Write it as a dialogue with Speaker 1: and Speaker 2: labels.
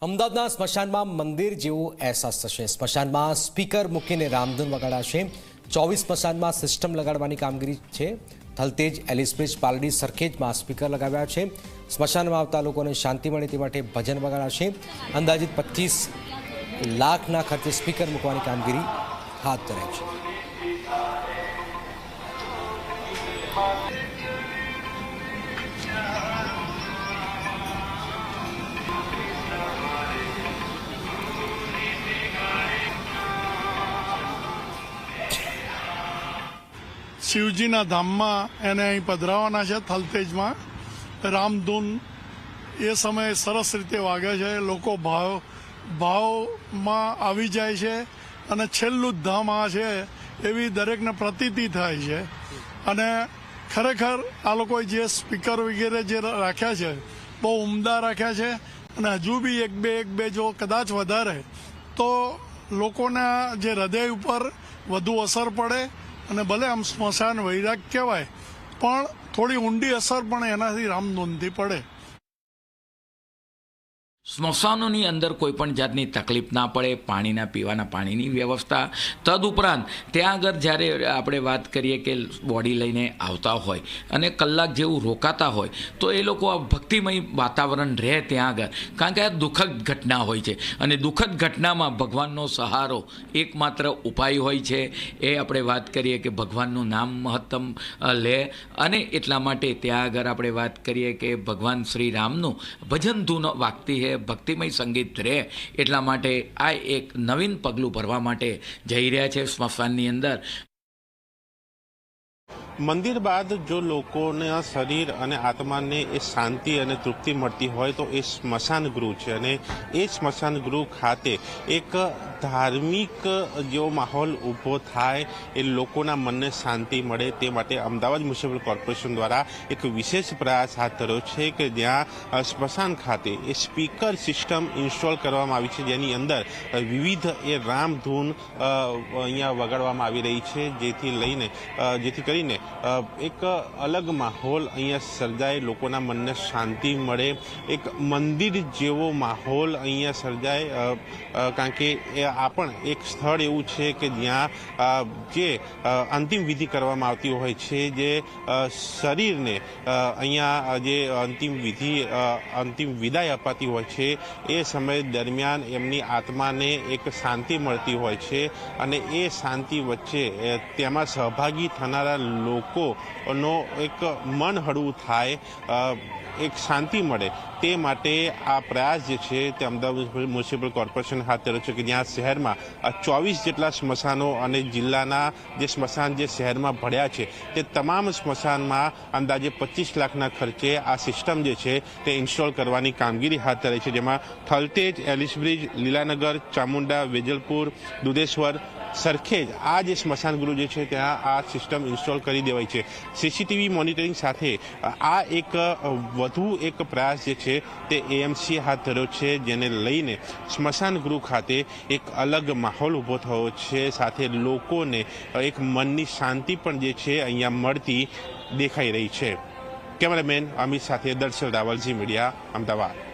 Speaker 1: અમદાવાદના સ્મશાનમાં મંદિર જેવો અહેસાસ થશે। સ્મશાનમાં સ્પીકર મૂકીને રામધૂન વગાડાશે। 24 સ્મશાનમાં સિસ્ટમ લગાડવાની કામગીરી છે। થલતેજ, એલિસબ્રિજ, પાલડી, સરખેજમાં સ્પીકર લગાવ્યા છે। સ્મશાનમાં આવતા લોકોને શાંતિ મળે તે માટે ભજન વગાડાશે। અંદાજિત 25 લાખના ખર્ચે સ્પીકર મૂકવાની કામગીરી હાથ ધરાઈ છે।
Speaker 2: શિવજીના ધામમાં એને અહીં પધરાવાના છે। થલતેજમાં રામધૂન એ સમયે સરસ રીતે વાગે છે। લોકો ભાવમાં આવી જાય છે અને છેલ્લું જ ધામ આ છે એવી દરેકને પ્રતીતિ થાય છે। અને ખરેખર આ લોકોએ જે સ્પીકર વગેરે જે રાખ્યા છે બહુ ઉમદા રાખ્યા છે। અને હજુ બી એક બે જો કદાચ વધારે તો લોકોના જે હૃદય ઉપર વધુ અસર પડે અને ભલે આમ સ્મશાન વૈરાગ કહેવાય પણ થોડી ઊંડી અસર પણ એનાથી રામધૂનથી પડે।
Speaker 3: સ્મશાનોની અંદર કોઈ પણ જાતની તકલીફ ના પડે, પાણીના પીવાના પાણીની વ્યવસ્થા, તદુપરાંત ત્યાં આગળ જ્યારે આપણે વાત કરીએ કે બોડી લઈને આવતા હોય અને કલાક જેવું રોકાતા હોય તો એ લોકો આ ભક્તિમય વાતાવરણ રહે ત્યાં આગળ, કારણ કે આ દુઃખદ ઘટના હોય છે અને દુઃખદ ઘટનામાં ભગવાનનો સહારો એકમાત્ર ઉપાય હોય છે। એ આપણે વાત કરીએ કે ભગવાનનું નામ મહત્તમ લે અને એટલા માટે ત્યાં આગળ આપણે વાત કરીએ કે ભગવાન શ્રી રામનું ભજન ધૂન વાગતી है, ભક્તિમય સંગીત રહે એટલા માટે આ એક નવીન પગલું ભરવા માટે જઈ રહ્યા છે સ્મશાનની અંદર।
Speaker 4: મંદિર બાદ જો લોકોના શરીર અને આત્માને એ શાંતિ અને તૃપ્તિ મળતી હોય તો એ સ્મશાન ગૃહ છે અને એ સ્મશાન ગૃહ ખાતે એક ધાર્મિક જેવો માહોલ ઊભો થાય, એ લોકોના મનને શાંતિ મળે તે માટે અમદાવાદ મ્યુનિસિપલ કોર્પોરેશન દ્વારા એક વિશેષ પ્રયાસ હાથ ધર્યો છે કે જ્યાં સ્મશાન ખાતે એ સ્પીકર સિસ્ટમ ઇન્સ્ટોલ કરવામાં આવી છે, જેની અંદર વિવિધ એ રામધૂન અહીંયા વગાડવામાં આવી રહી છે, જેથી કરીને એક અલગ માહોલ અહીંયા સર્જાય, લોકોના મનને શાંતિ મળે, એક મંદિર જેવો માહોલ અહીંયા સર્જાય। કારણ કે આ પણ એક સ્થળ એવું છે કે જ્યાં જે અંતિમ વિધિ કરવામાં આવતી હોય છે, જે શરીરને અહીંયા જે અંતિમ વિદાય અપાતી હોય છે એ સમય દરમિયાન એમની આત્માને એક શાંતિ મળતી હોય છે અને એ શાંતિ વચ્ચે તેમાં સહભાગી થનારા લોકોનો એક મન હળવું થાય, એક શાંતિ મળે તે માટે આ પ્રયાસ જે છે તે અમદાવાદ મ્યુનિસિપલ કોર્પોરેશન હાથ ધર્યો છે કે જ્યાં શહેરમાં 24 જેટલા સ્મશાનો અને જિલ્લાના જે સ્મશાન જે શહેરમાં ભળ્યા છે તે તમામ સ્મશાનમાં અંદાજે 25 લાખના ખર્ચે આ સિસ્ટમ જે છે તે ઇન્સ્ટોલ કરવાની કામગીરી હાથ ધરાઈ છે, જેમાં થલતેજ, એલિસબ્રિજ, લીલાનગર, ચામુંડા, વેજલપુર, દુધેશ્વર, સરખેજ આ જે સ્મશાન ગૃહ જે છે ત્યાં આ સિસ્ટમ ઇન્સ્ટોલ કરી દેવાઈ છે। સીસીટીવી મોનિટરિંગ સાથે આ એક વધુ એક પ્રયાસ જે છે તે એએમસી હાથ ધર્યો છે, જેને લઈને સ્મશાન ગૃહ ખાતે એક અલગ માહોલ ઊભો થયો છે, સાથે લોકોને એક મનની શાંતિ પણ જે છે અહીંયા મળતી દેખાઈ રહી છે। કેમેરામેન અમિત સાથે દર્શન રાવલ, ઝી મીડિયા, અમદાવાદ।